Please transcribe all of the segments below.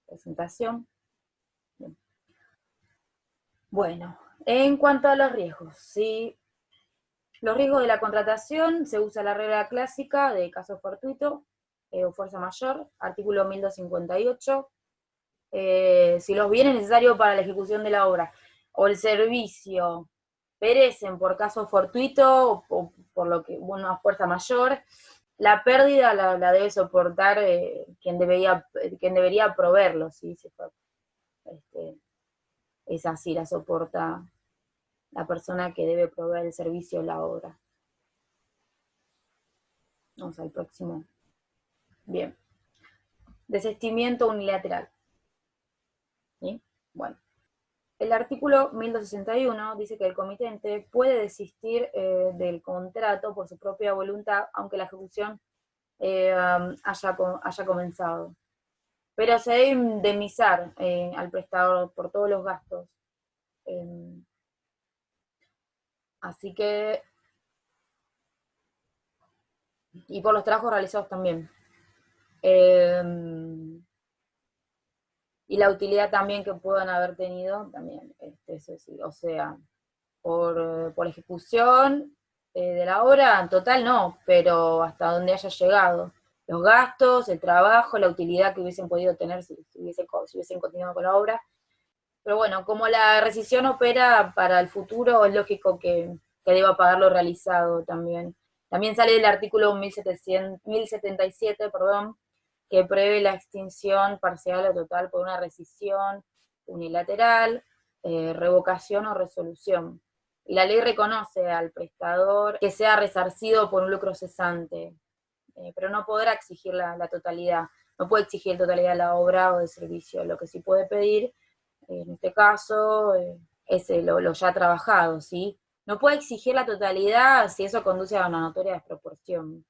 presentación. Bien. Bueno, en cuanto a los riesgos, ¿sí? Los riesgos de la contratación, se usa la regla clásica de caso fortuito o fuerza mayor, artículo 1258. Si los bienes necesarios para la ejecución de la obra o el servicio perecen por caso fortuito o por lo que una fuerza mayor, la pérdida la debe soportar quien debería proveerlo, ¿sí? Es así, la soporta la persona que debe proveer el servicio o la obra. Vamos al próximo. Bien. Desistimiento unilateral. ¿Sí? Bueno. El artículo 1261 dice que el comitente puede desistir del contrato por su propia voluntad, aunque la ejecución haya comenzado. Pero se debe indemnizar al prestador por todos los gastos. Así que, y por los trabajos realizados también. Y la utilidad también que puedan haber tenido, también, o sea, por ejecución de la obra, en total no, pero hasta donde haya llegado. Los gastos, el trabajo, la utilidad que hubiesen podido tener si hubiesen continuado con la obra. Pero bueno, como la rescisión opera para el futuro, es lógico que deba pagar lo realizado también. También sale del artículo 1077, perdón, que prevé la extinción parcial o total por una rescisión unilateral, revocación o resolución. Y la ley reconoce al prestador que sea resarcido por un lucro cesante, pero no podrá exigir la totalidad. No puede exigir totalidad de la obra o del servicio. Lo que sí puede pedir, en este caso, es lo ya trabajado, ¿sí? No puede exigir la totalidad si eso conduce a una notoria desproporción.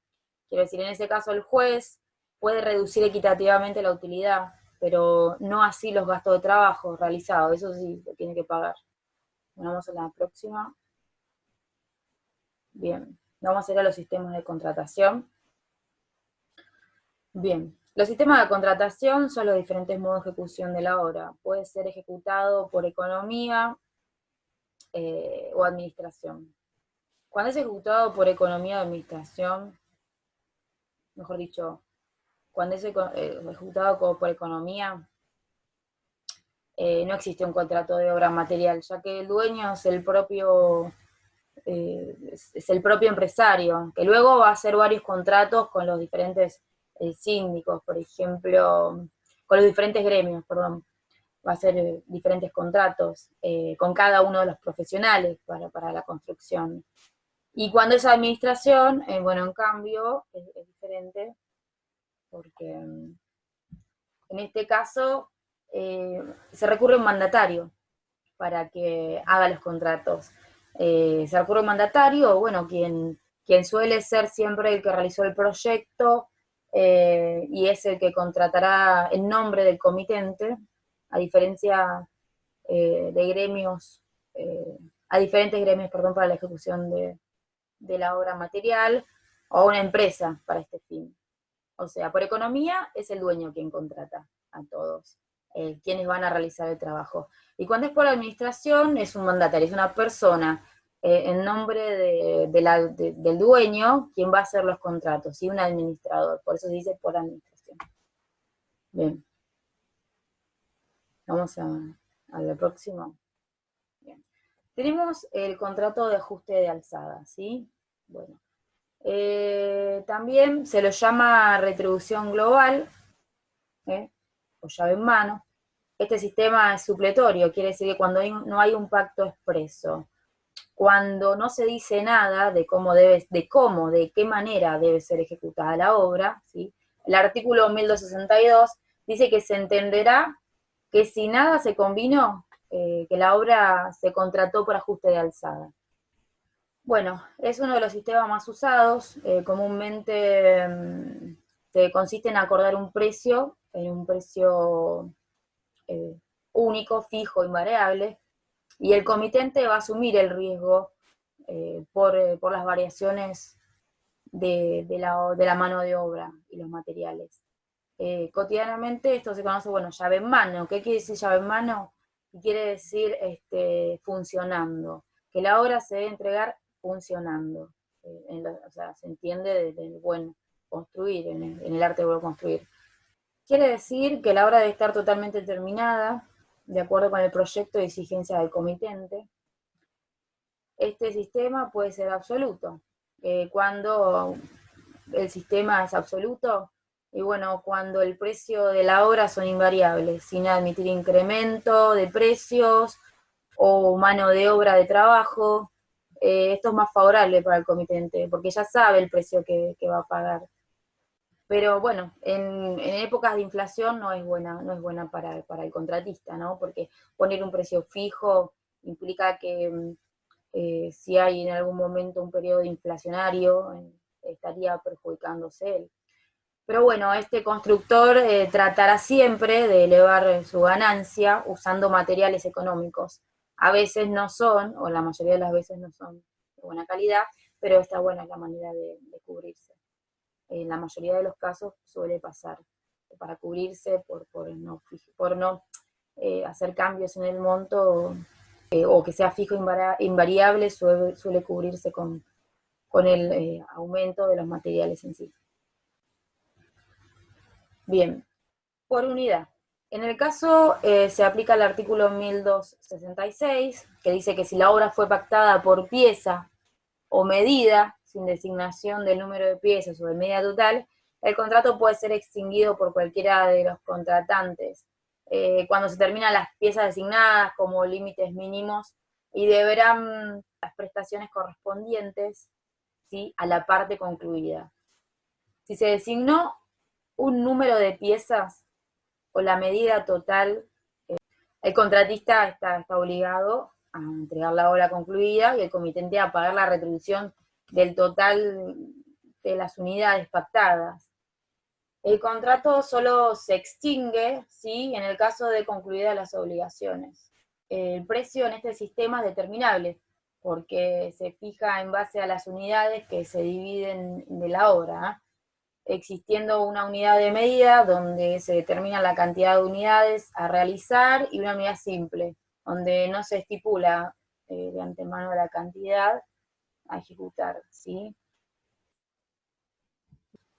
Quiero decir, en ese caso el juez puede reducir equitativamente la utilidad, pero no así los gastos de trabajo realizados, eso sí lo tiene que pagar. Bueno, vamos a la próxima. Bien, vamos a ir a los sistemas de contratación. Bien, los sistemas de contratación son los diferentes modos de ejecución de la obra. Puede ser ejecutado por economía o administración. Cuando es ejecutado por economía o administración, mejor dicho, cuando es ejecutado por economía, no existe un contrato de obra material, ya que el dueño es el propio empresario, que luego va a hacer varios contratos con los diferentes síndicos, por ejemplo, con los diferentes gremios, perdón, va a hacer diferentes contratos con cada uno de los profesionales para la construcción. Y cuando es administración, bueno, en cambio, es diferente, porque en este caso se recurre a un mandatario para que haga los contratos. Se recurre a un mandatario, bueno, quien suele ser siempre el que realizó el proyecto y es el que contratará en nombre del comitente, a diferencia de gremios, a diferentes gremios, perdón, para la ejecución de la obra material, o una empresa para este fin. O sea, por economía es el dueño quien contrata a todos, quienes van a realizar el trabajo. Y cuando es por administración, es un mandatario, es una persona en nombre del dueño quien va a hacer los contratos, y un administrador, por eso se dice por administración. Bien. Vamos a la próxima. Bien. Tenemos el contrato de ajuste de alzada, ¿sí? Bueno. También se lo llama retribución global, o llave en mano. Este sistema es supletorio, quiere decir que cuando no hay un pacto expreso, cuando no se dice nada de de qué manera debe ser ejecutada la obra, ¿sí? El artículo 1262 dice que se entenderá que si nada se convinó, que la obra se contrató por ajuste de alzada. Bueno, es uno de los sistemas más usados, comúnmente consiste en acordar un precio único, fijo, invariable, y el comitente va a asumir el riesgo por las variaciones de la mano de obra y los materiales. Cotidianamente esto se conoce, bueno, llave en mano. ¿Qué quiere decir llave en mano? Quiere decir funcionando, que la obra se debe entregar funcionando. O sea, se entiende desde el buen construir, en el arte de buen construir. Quiere decir que la obra debe estar totalmente terminada, de acuerdo con el proyecto de exigencia del comitente. Este sistema puede ser absoluto. Cuando el sistema es absoluto, y bueno, cuando el precio de la obra son invariables, sin admitir incremento de precios o mano de obra de trabajo, esto es más favorable para el comitente, porque ya sabe el precio que va a pagar. Pero bueno, en épocas de inflación no es buena para el contratista, ¿no? Porque poner un precio fijo implica que si hay en algún momento un periodo inflacionario, estaría perjudicándose él. Pero bueno, este constructor tratará siempre de elevar su ganancia usando materiales económicos. A veces no son, o la mayoría de las veces no son de buena calidad, pero esta buena es la manera de cubrirse. En la mayoría de los casos suele pasar para cubrirse por no hacer cambios en el monto o que sea fijo invariable, suele cubrirse con el aumento de los materiales en sí. Bien, por unidad. En el caso se aplica el artículo 1266, que dice que si la obra fue pactada por pieza o medida, sin designación del número de piezas o de medida total, el contrato puede ser extinguido por cualquiera de los contratantes. Cuando se terminan las piezas designadas como límites mínimos y deberán las prestaciones correspondientes, ¿sí?, a la parte concluida. Si se designó un número de piezas o la medida total, el contratista está obligado a entregar la obra concluida y el comitente a pagar la retribución del total de las unidades pactadas. El contrato solo se extingue, ¿sí?, en el caso de concluidas las obligaciones. El precio en este sistema es determinable, porque se fija en base a las unidades que se dividen de la obra, existiendo una unidad de medida donde se determina la cantidad de unidades a realizar y una unidad simple, donde no se estipula de antemano la cantidad a ejecutar, ¿sí?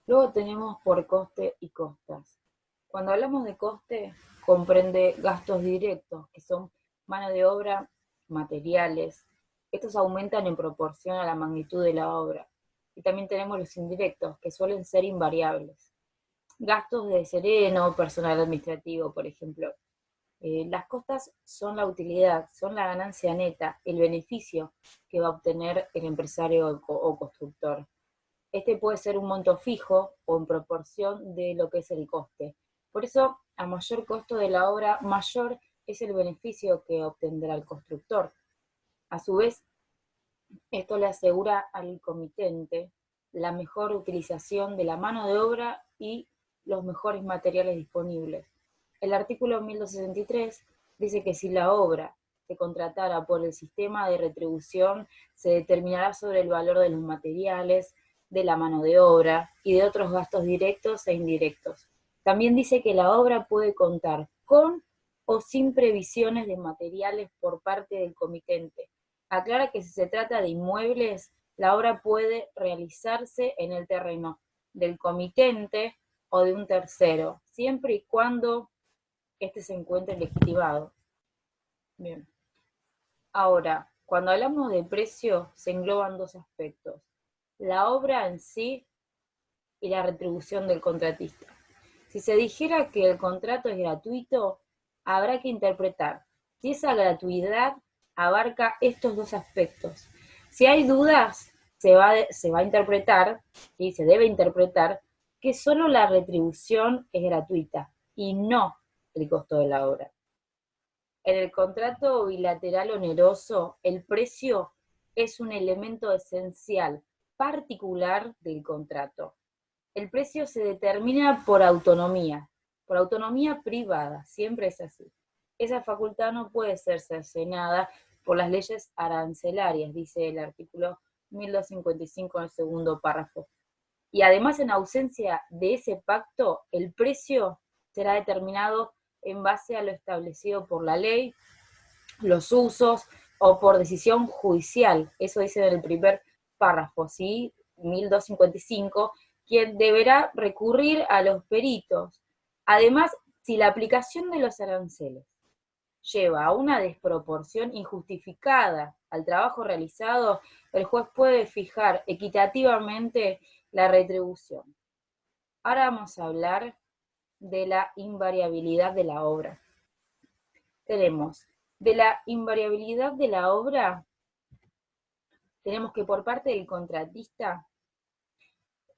Luego tenemos por coste y costas. Cuando hablamos de coste, comprende gastos directos, que son mano de obra, materiales. Estos aumentan en proporción a la magnitud de la obra. Y también tenemos los indirectos, que suelen ser invariables. Gastos de sereno, personal administrativo, por ejemplo. Las costas son la utilidad, son la ganancia neta, el beneficio que va a obtener el empresario o constructor. Este puede ser un monto fijo o en proporción de lo que es el coste. Por eso, a mayor costo de la obra, mayor es el beneficio que obtendrá el constructor. A su vez, esto le asegura al comitente la mejor utilización de la mano de obra y los mejores materiales disponibles. El artículo 1263 dice que si la obra se contratara por el sistema de retribución, se determinará sobre el valor de los materiales, de la mano de obra y de otros gastos directos e indirectos. También dice que la obra puede contar con o sin previsiones de materiales por parte del comitente. Aclara que si se trata de inmuebles, la obra puede realizarse en el terreno del comitente o de un tercero, siempre y cuando éste se encuentre legitimado. Bien. Ahora, cuando hablamos de precio, se engloban dos aspectos: la obra en sí y la retribución del contratista. Si se dijera que el contrato es gratuito, habrá que interpretar si esa gratuidad abarca estos dos aspectos. Si hay dudas, se va a interpretar, ¿sí?, se debe interpretar que solo la retribución es gratuita y no el costo de la obra. En el contrato bilateral oneroso, el precio es un elemento esencial, particular del contrato. El precio se determina por autonomía privada, siempre es así. Esa facultad no puede ser cercenada por las leyes arancelarias, dice el artículo 1255 en el segundo párrafo. y además en ausencia de ese pacto, el precio será determinado en base a lo establecido por la ley, los usos o por decisión judicial. Eso dice en el primer párrafo, ¿sí? 1255, quien deberá recurrir a los peritos. Además, si la aplicación de los aranceles lleva a una desproporción injustificada al trabajo realizado, el juez puede fijar equitativamente la retribución. Ahora vamos a hablar de la invariabilidad de la obra. Tenemos de la invariabilidad de la obra, tenemos que por parte del contratista,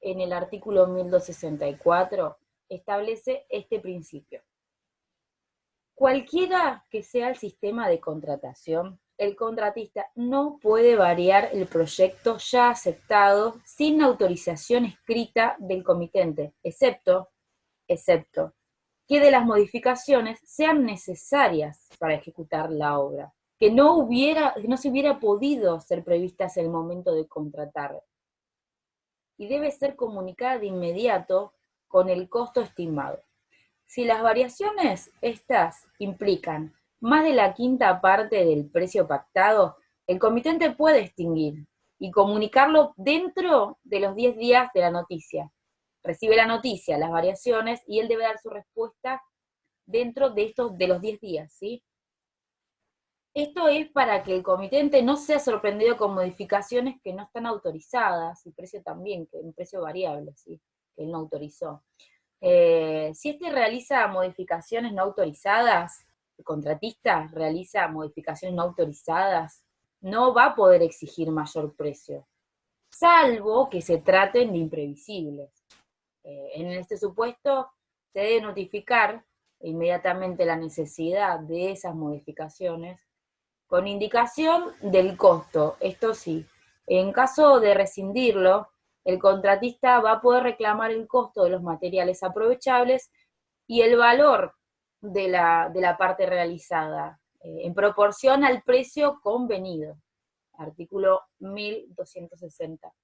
en el artículo 1264, establece este principio. Cualquiera que sea el sistema de contratación, el contratista no puede variar el proyecto ya aceptado sin autorización escrita del comitente, excepto que de las modificaciones sean necesarias para ejecutar la obra, que no se hubiera podido ser previstas en el momento de contratar, y debe ser comunicada de inmediato con el costo estimado. Si las variaciones estas implican más de la quinta parte del precio pactado, el comitente puede extinguir y comunicarlo dentro de los 10 días de la noticia. Recibe la noticia, las variaciones, y él debe dar su respuesta dentro de los 10 días, ¿sí? Esto es para que el comitente no sea sorprendido con modificaciones que no están autorizadas, y precio también, que un precio variable, ¿sí? Que él no autorizó. Si este realiza modificaciones no autorizadas, el contratista realiza modificaciones no autorizadas, no va a poder exigir mayor precio, salvo que se traten de imprevisibles. En este supuesto, se debe notificar inmediatamente la necesidad de esas modificaciones con indicación del costo. Esto sí, en caso de rescindirlo, el contratista va a poder reclamar el costo de los materiales aprovechables y el valor de la parte realizada, en proporción al precio convenido. Artículo 1260.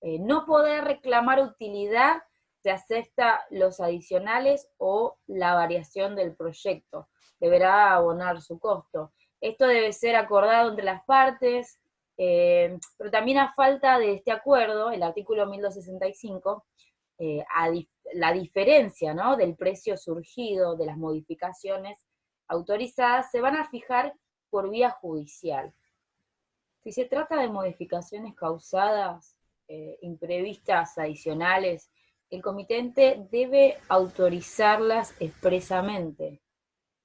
No poder reclamar utilidad se acepta los adicionales o la variación del proyecto. Deberá abonar su costo. Esto debe ser acordado entre las partes, pero también a falta de este acuerdo, el artículo 1265, la diferencia, ¿no?, del precio surgido de las modificaciones autorizadas se van a fijar por vía judicial. Si se trata de modificaciones causadas, imprevistas, adicionales, el comitente debe autorizarlas expresamente.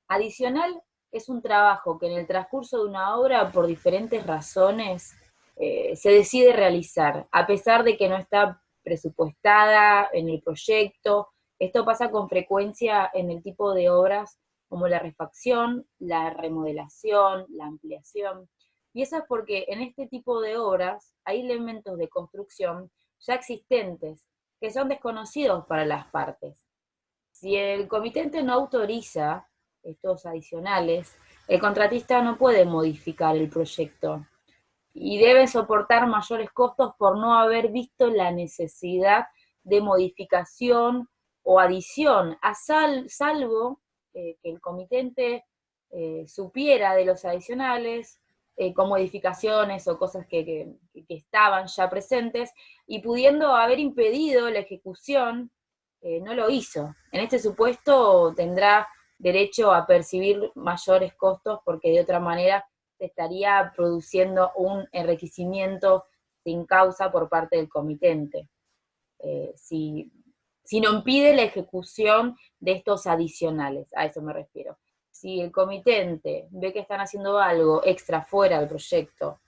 Adicional es un trabajo que en el transcurso de una obra, por diferentes razones, se decide realizar, a pesar de que no está presupuestada en el proyecto. Esto pasa con frecuencia en el tipo de obras como la refacción, la remodelación, la ampliación. Y eso es porque en este tipo de obras hay elementos de construcción ya existentes que son desconocidos para las partes. Si el comitente no autoriza estos adicionales, el contratista no puede modificar el proyecto y debe soportar mayores costos por no haber visto la necesidad de modificación o adición, salvo que el comitente supiera de los adicionales, con modificaciones o cosas que estaban ya presentes, y pudiendo haber impedido la ejecución, no lo hizo. En este supuesto tendrá derecho a percibir mayores costos porque de otra manera se estaría produciendo un enriquecimiento sin causa por parte del comitente. Si no impide la ejecución de estos adicionales, a eso me refiero. Si el comitente ve que están haciendo algo extra fuera del proyecto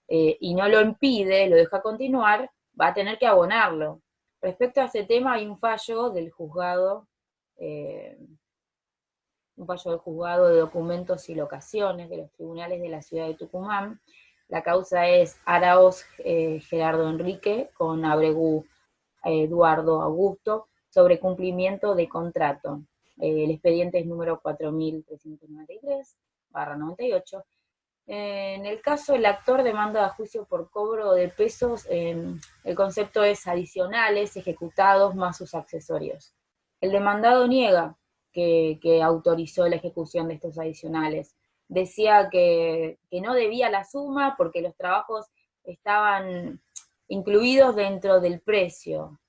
y no lo impide, lo deja continuar, va a tener que abonarlo. Respecto a este tema hay un fallo del juzgado, de documentos y locaciones de los tribunales de la ciudad de Tucumán. La causa es Araoz Gerardo Enrique con Abregu Eduardo Augusto sobre cumplimiento de contrato. El expediente es número 4393/98. En el caso el actor demanda a juicio por cobro de pesos, el concepto es adicionales ejecutados más sus accesorios. El demandado niega que autorizó la ejecución de estos adicionales. Decía que no debía la suma porque los trabajos estaban incluidos dentro del precio.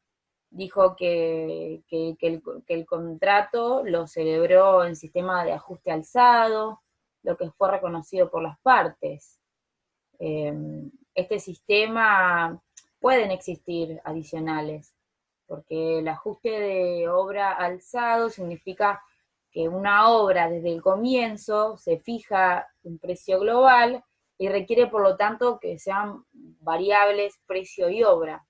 Dijo que el contrato lo celebró en sistema de ajuste alzado, lo que fue reconocido por las partes. Este sistema pueden existir adicionales, porque el ajuste de obra alzado significa que una obra desde el comienzo se fija un precio global y requiere por lo tanto que sean variables precio y obra.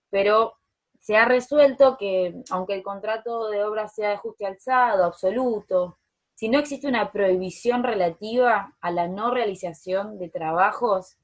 Pero se ha resuelto que, aunque el contrato de obra sea de ajuste alzado, absoluto, si no existe una prohibición relativa a la no realización de trabajos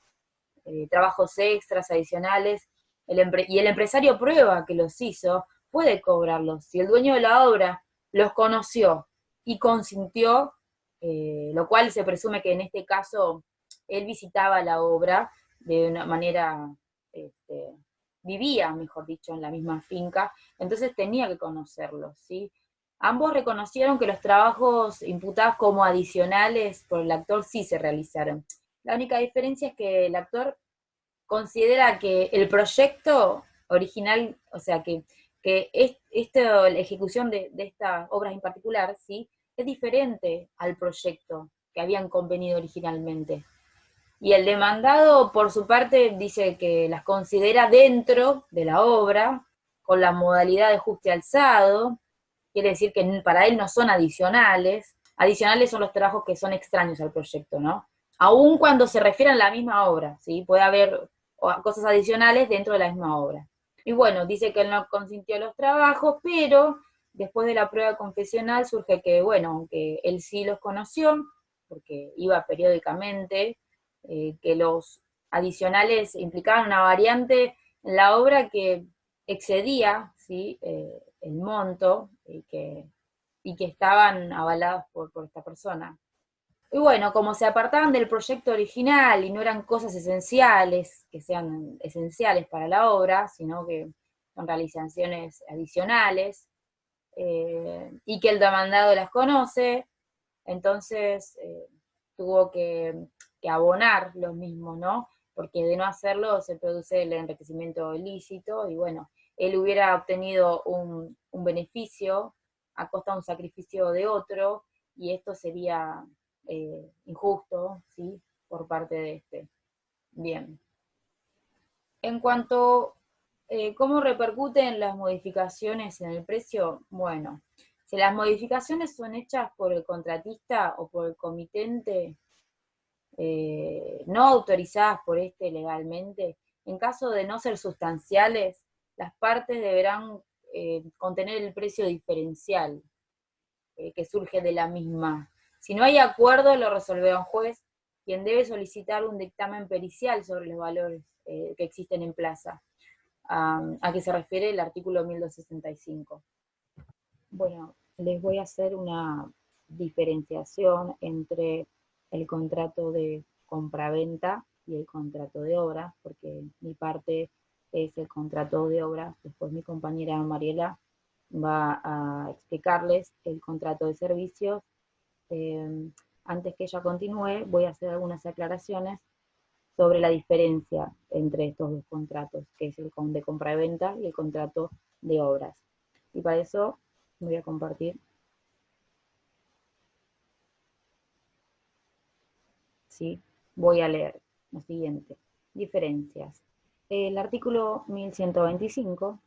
extras, adicionales, y el empresario prueba que los hizo, puede cobrarlos. Si el dueño de la obra los conoció y consintió, lo cual se presume que en este caso él visitaba la obra de una manera, este, vivía, mejor dicho, en la misma finca, entonces tenía que conocerlos, ¿sí? Ambos reconocieron que los trabajos imputados como adicionales por el actor sí se realizaron. La única diferencia es que el actor considera que el proyecto original, o sea, la ejecución de estas obras en particular, ¿sí? Es diferente al proyecto que habían convenido originalmente. Y el demandado, por su parte, dice que las considera dentro de la obra, con la modalidad de ajuste alzado, quiere decir que para él no son adicionales. Adicionales son los trabajos que son extraños al proyecto, ¿no? Aun cuando se refieren a la misma obra, ¿sí? Puede haber cosas adicionales dentro de la misma obra. Y bueno, dice que él no consintió los trabajos, pero después de la prueba confesional surge que, bueno, aunque él sí los conoció, porque iba periódicamente, que los adicionales implicaban una variante en la obra que excedía, ¿sí? El monto y que estaban avalados por esta persona. Y bueno, como se apartaban del proyecto original y no eran cosas esenciales, que sean esenciales para la obra, sino que son realizaciones adicionales, y que el demandado las conoce, entonces tuvo que abonar los mismos, ¿no? Porque de no hacerlo se produce el enriquecimiento ilícito y bueno, él hubiera obtenido un beneficio a costa de un sacrificio de otro y esto sería injusto, ¿sí? Por parte de este. Bien. En cuanto cómo repercuten las modificaciones en el precio, bueno, si las modificaciones son hechas por el contratista o por el comitente, no autorizadas por este legalmente, en caso de no ser sustanciales, las partes deberán contener el precio diferencial que surge de la misma. Si no hay acuerdo, lo resolverá un juez, quien debe solicitar un dictamen pericial sobre los valores que existen en plaza, a que se refiere el artículo 1265. Bueno, les voy a hacer una diferenciación entre el contrato de compraventa y el contrato de obra, porque mi parte es el contrato de obra, después mi compañera Mariela va a explicarles el contrato de servicios. Eh, Antes que ella continúe, voy a hacer algunas aclaraciones sobre la diferencia entre estos dos contratos, que es el de compraventa y el contrato de obras. Y para eso voy a compartir, ¿sí? Voy a leer lo siguiente. Diferencias. El artículo 1125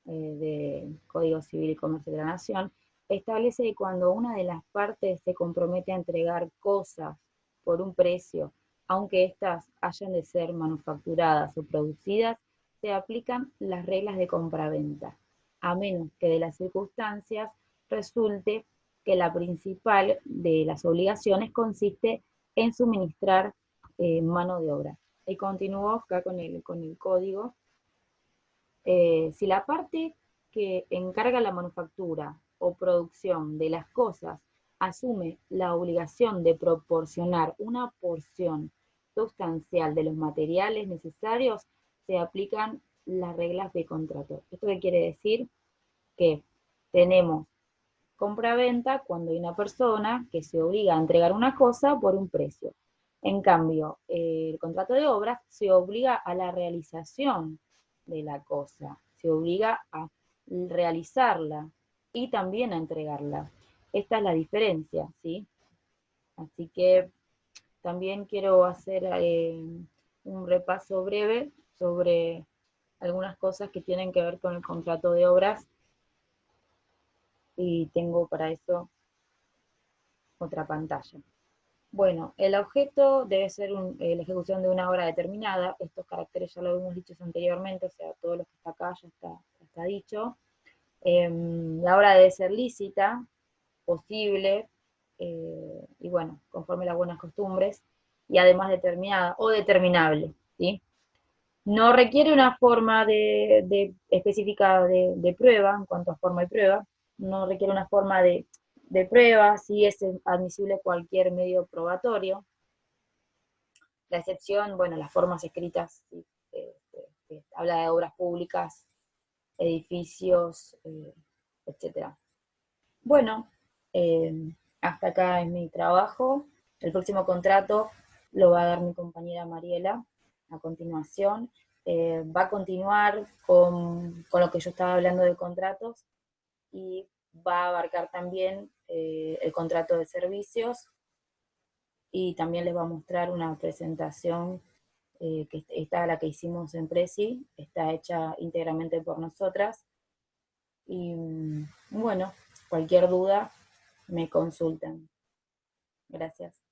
del Código Civil y Comercio de la Nación establece que cuando una de las partes se compromete a entregar cosas por un precio, aunque éstas hayan de ser manufacturadas o producidas, se aplican las reglas de compraventa, a menos que de las circunstancias resulte que la principal de las obligaciones consiste en suministrar mano de obra. Y continúo acá con el código. Si la parte que encarga la manufactura o producción de las cosas asume la obligación de proporcionar una porción sustancial de los materiales necesarios, se aplican las reglas de contrato. ¿Esto qué quiere decir? Que tenemos compra-venta cuando hay una persona que se obliga a entregar una cosa por un precio. En cambio, el contrato de obras se obliga a la realización de la cosa, se obliga a realizarla y también a entregarla. Esta es la diferencia, ¿sí? Así que también quiero hacer un repaso breve sobre algunas cosas que tienen que ver con el contrato de obras y tengo para eso otra pantalla. Bueno, el objeto debe ser la ejecución de una obra determinada. Estos caracteres ya lo hemos dicho anteriormente, o sea, todo lo que está acá ya está dicho. La obra debe ser lícita, posible, y bueno, conforme a las buenas costumbres, y además determinada o determinable, ¿sí? No requiere una forma específica de prueba, en cuanto a forma y prueba, no requiere una forma de prueba, sí es admisible cualquier medio probatorio. La excepción, bueno, las formas escritas, ¿sí? Habla de obras públicas, edificios, etcétera. Bueno, hasta acá es mi trabajo. El próximo contrato lo va a dar mi compañera Mariela a continuación. Va a continuar con lo que yo estaba hablando de contratos y va a abarcar también el contrato de servicios y también les va a mostrar una presentación que está la que hicimos en Prezi, está hecha íntegramente por nosotras. Y bueno, cualquier duda me consultan. Gracias.